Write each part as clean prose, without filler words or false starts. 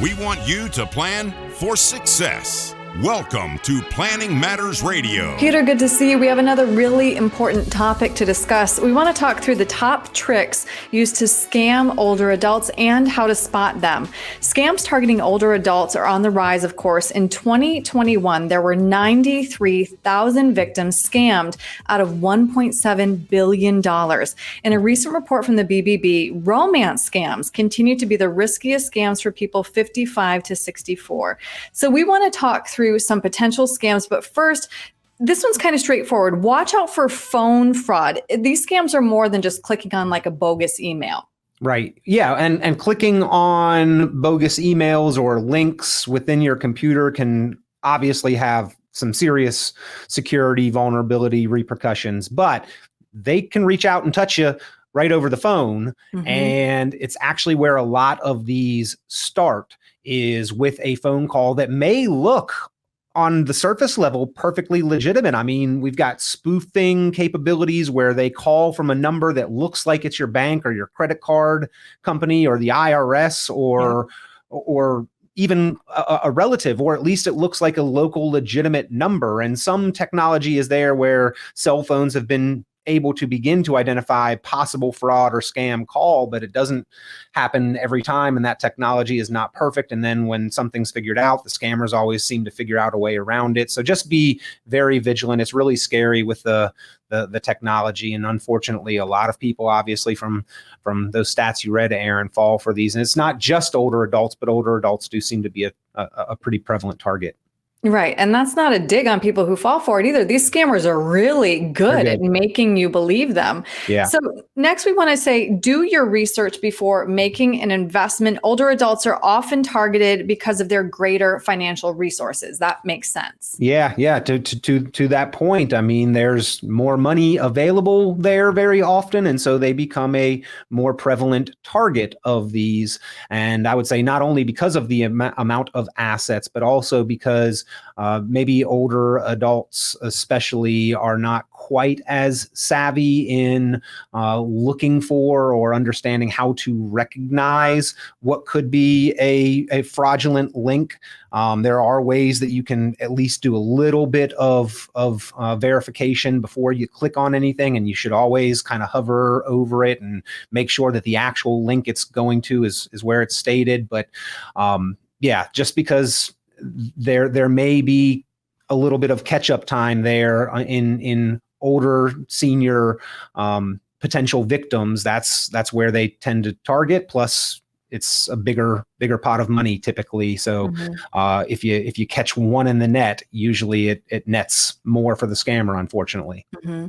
We want you to plan for success. Welcome to Planning Matters Radio. Peter, good to see you. We have another really important topic to discuss. We want to talk through the top tricks used to scam older adults and how to spot them. Scams targeting older adults are on the rise, of course. In 2021, there were 93,000 victims scammed out of $1.7 billion. In a recent report from the BBB, romance scams continue to be the riskiest scams for people 55 to 64. So we want to talk through some potential scams, but first, this one's kind of straightforward. Watch out for phone fraud. These scams are more than just clicking on like a bogus email. Right. Yeah. And clicking on bogus emails or links within your computer can obviously have some serious security vulnerability repercussions, but they can reach out and touch you right over the phone. Mm-hmm. And it's actually where a lot of these start, is with a phone call that may look on the surface level perfectly legitimate. I mean, we've got spoofing capabilities where they call from a number that looks like it's your bank or your credit card company or the IRS or even a relative, or at least it looks like a local legitimate number. And some technology is there where cell phones have been able to begin to identify possible fraud or scam call, but it doesn't happen every time. And that technology is not perfect. And then when something's figured out, the scammers always seem to figure out a way around it. So just be very vigilant. It's really scary with the technology. And unfortunately, a lot of people, obviously, from those stats you read, Erin, fall for these. And it's not just older adults, but older adults do seem to be a pretty prevalent target. Right. And that's not a dig on people who fall for it either. These scammers are really good at making you believe them. Yeah. So next we want to say, do your research before making an investment. Older adults are often targeted because of their greater financial resources. That makes sense. Yeah. To that point, I mean, there's more money available there very often. And so they become a more prevalent target of these. And I would say not only because of the amount of assets, but also because maybe older adults especially are not quite as savvy in looking for or understanding how to recognize what could be a fraudulent link. There are ways that you can at least do a little bit of verification before you click on anything, and you should always kind of hover over it and make sure that the actual link it's going to is where it's stated. But just because there may be a little bit of catch-up time there in older senior potential victims. That's where they tend to target. Plus, it's a bigger pot of money typically. So if you catch one in the net, usually it nets more for the scammer, unfortunately. Mm-hmm.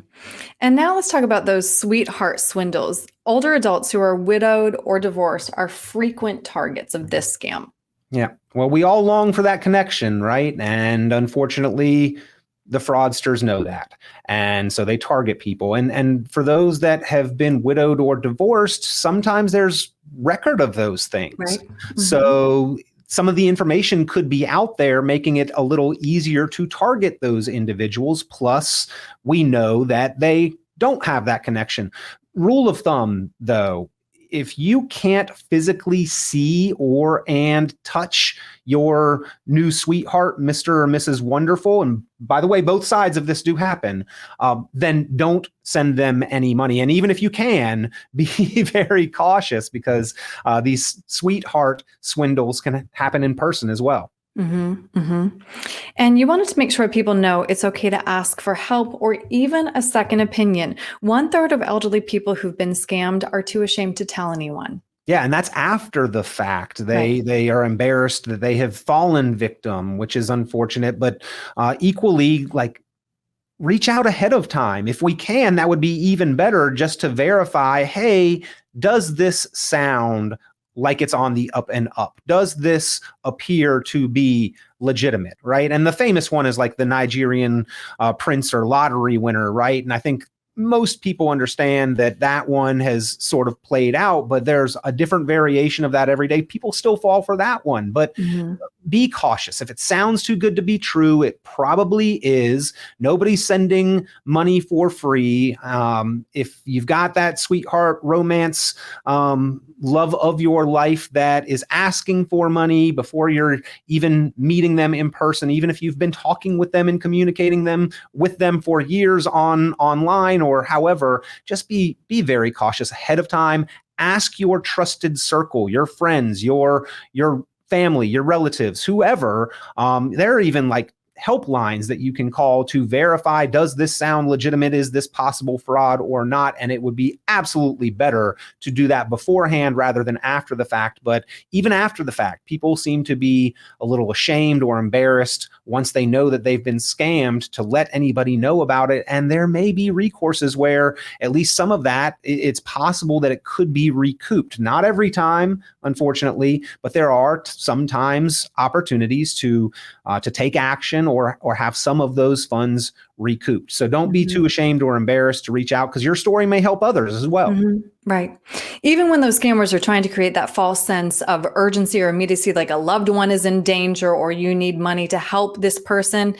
And now let's talk about those sweetheart swindles. Older adults who are widowed or divorced are frequent targets of this scam. Yeah. Well, we all long for that connection, right? And unfortunately, the fraudsters know that. And so they target people. And for those that have been widowed or divorced, sometimes there's record of those things. Right. Mm-hmm. So some of the information could be out there, making it a little easier to target those individuals. Plus, we know that they don't have that connection. Rule of thumb, though, if you can't physically see and touch your new sweetheart, Mr. or Mrs. Wonderful, and by the way, both sides of this do happen, then don't send them any money. And even if you can, be very cautious, because these sweetheart swindles can happen in person as well. Mm-hmm, mm-hmm. And you wanted to make sure people know it's okay to ask for help or even a second opinion. 1/3 of elderly people who've been scammed are too ashamed to tell anyone. Yeah, and that's after the fact. They are embarrassed that they have fallen victim, which is unfortunate, but equally, like, reach out ahead of time. If we can, that would be even better, just to verify, hey, does this sound like it's on the up and up? Does this appear to be legitimate, right? And the famous one is like the Nigerian prince or lottery winner, right? And I think most people understand that one has sort of played out, but there's a different variation of that every day. People still fall for that one. But be cautious. If it sounds too good to be true, it probably is. Nobody's sending money for free. If you've got that sweetheart romance, love of your life that is asking for money before you're even meeting them in person, even if you've been talking with them and communicating with them for years online or however, just be very cautious ahead of time. Ask your trusted circle, your friends, your family, your relatives, whoever. There are even like helplines that you can call to verify, does this sound legitimate? Is this possible fraud or not? And it would be absolutely better to do that beforehand rather than after the fact. But even after the fact, people seem to be a little ashamed or embarrassed once they know that they've been scammed to let anybody know about it. And there may be recourses where at least some of that, it's possible that it could be recouped. Not every time, unfortunately, but there are sometimes opportunities to take action or have some of those funds recouped. So don't be too ashamed or embarrassed to reach out, because your story may help others as well. Right. Even when those scammers are trying to create that false sense of urgency or immediacy, like a loved one is in danger or you need money to help this person,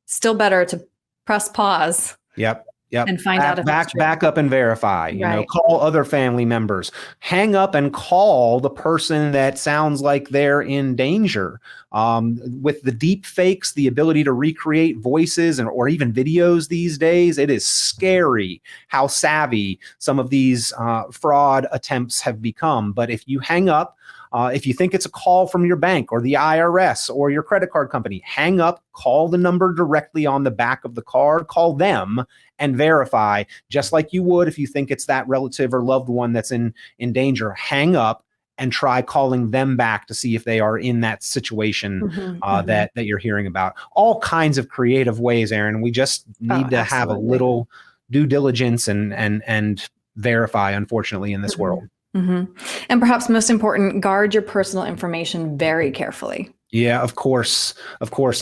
still better to press pause. Yep. And find out if back up and verify, you know, call other family members, hang up and call the person that sounds like they're in danger. With the deep fakes, the ability to recreate voices or even videos these days, it is scary how savvy some of these fraud attempts have become. But if you hang up, if you think it's a call from your bank or the IRS or your credit card company, hang up, call the number directly on the back of the card, call them and verify, just like you would if you think it's that relative or loved one that's in danger. Hang up and try calling them back to see if they are in that situation that you're hearing about. All kinds of creative ways, Erin. We just need to have a little due diligence and verify, unfortunately, in this world. And perhaps most important, guard your personal information very carefully. Yeah, of course.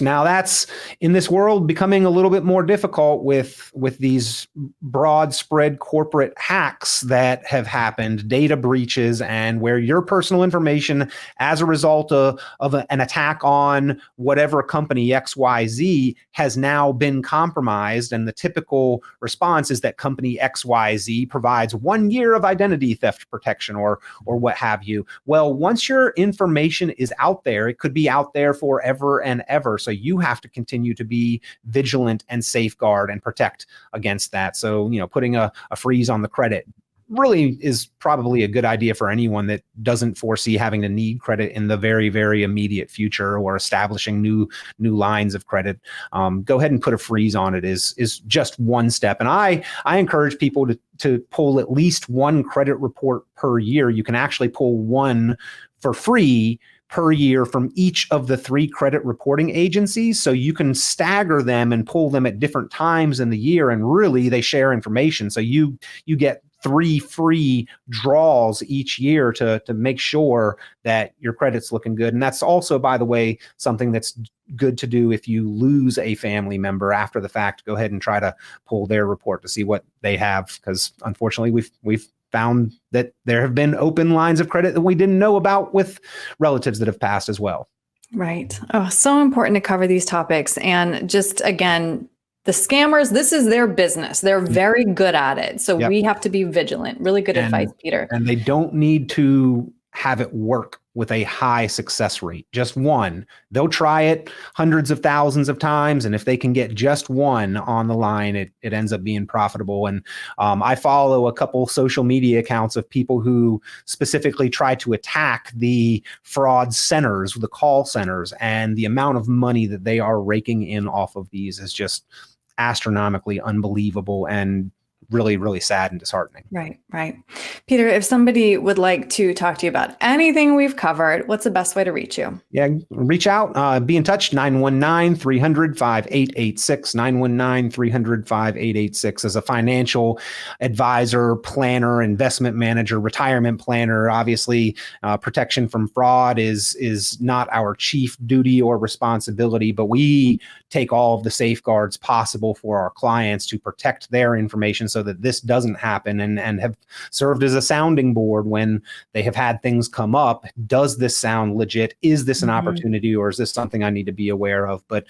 Now that's in this world becoming a little bit more difficult with these broad spread corporate hacks that have happened, data breaches, and where your personal information as a result of an attack on whatever company XYZ has now been compromised. And the typical response is that company XYZ provides 1 year of identity theft protection or what have you. Well, once your information is out there, it could be out there forever and ever. So you have to continue to be vigilant and safeguard and protect against that. So, you know, putting a freeze on the credit really is probably a good idea for anyone that doesn't foresee having to need credit in the very, very immediate future or establishing new lines of credit. Go ahead and put a freeze on it is just one step. And I encourage people to pull at least one credit report per year. You can actually pull one for free per year from each of the 3 credit reporting agencies. So you can stagger them and pull them at different times in the year. And really they share information. So you get 3 free draws each year to make sure that your credit's looking good. And that's also, by the way, something that's good to do if you lose a family member after the fact. Go ahead and try to pull their report to see what they have. Because unfortunately, we've found that there have been open lines of credit that we didn't know about with relatives that have passed as well. Right. Oh, so important to cover these topics. And just again, the scammers, this is their business. They're very good at it. So we have to be vigilant. Really good advice, Peter. And they don't need to have it work with a high success rate, just one. They'll try it hundreds of thousands of times. And if they can get just one on the line, it ends up being profitable. And I follow a couple social media accounts of people who specifically try to attack the fraud centers, the call centers, and the amount of money that they are raking in off of these is just astronomically unbelievable and really, really sad and disheartening. Right. Peter, if somebody would like to talk to you about anything we've covered, what's the best way to reach you? Yeah, reach out, be in touch, 919-300-5886, 919-300-5886 as a financial advisor, planner, investment manager, retirement planner. Obviously, protection from fraud is not our chief duty or responsibility, but we take all of the safeguards possible for our clients to protect their information so so that this doesn't happen, and have served as a sounding board when they have had things come up. Does this sound legit? Is this an opportunity, or is this something I need to be aware of? But,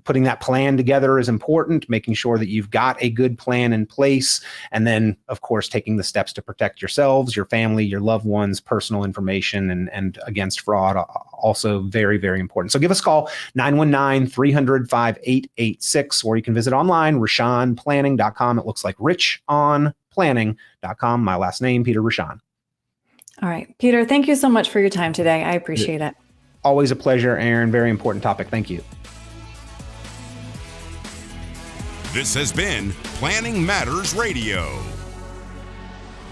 putting that plan together is important, making sure that you've got a good plan in place. And then, of course, taking the steps to protect yourselves, your family, your loved ones, personal information, and against fraud, also very, very important. So give us a call, 919-300-5886, or you can visit online, richonplanning.com. It looks like richonplanning.com. My last name, Peter Richon. All right, Peter, thank you so much for your time today. I appreciate it. Always a pleasure, Erin. Very important topic. Thank you. This has been Planning Matters Radio.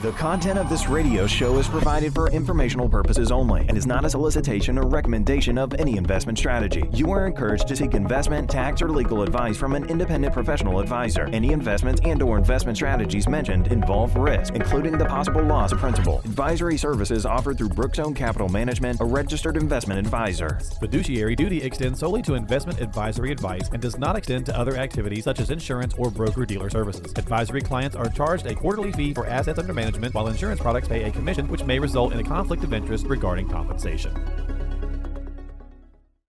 The content of this radio show is provided for informational purposes only and is not a solicitation or recommendation of any investment strategy. You are encouraged to seek investment, tax, or legal advice from an independent professional advisor. Any investments and/or investment strategies mentioned involve risk, including the possible loss of principal. Advisory services offered through Brookstone Capital Management, a registered investment advisor. Fiduciary duty extends solely to investment advisory advice and does not extend to other activities such as insurance or broker-dealer services. Advisory clients are charged a quarterly fee for assets under management, while insurance products pay a commission, which may result in a conflict of interest regarding compensation.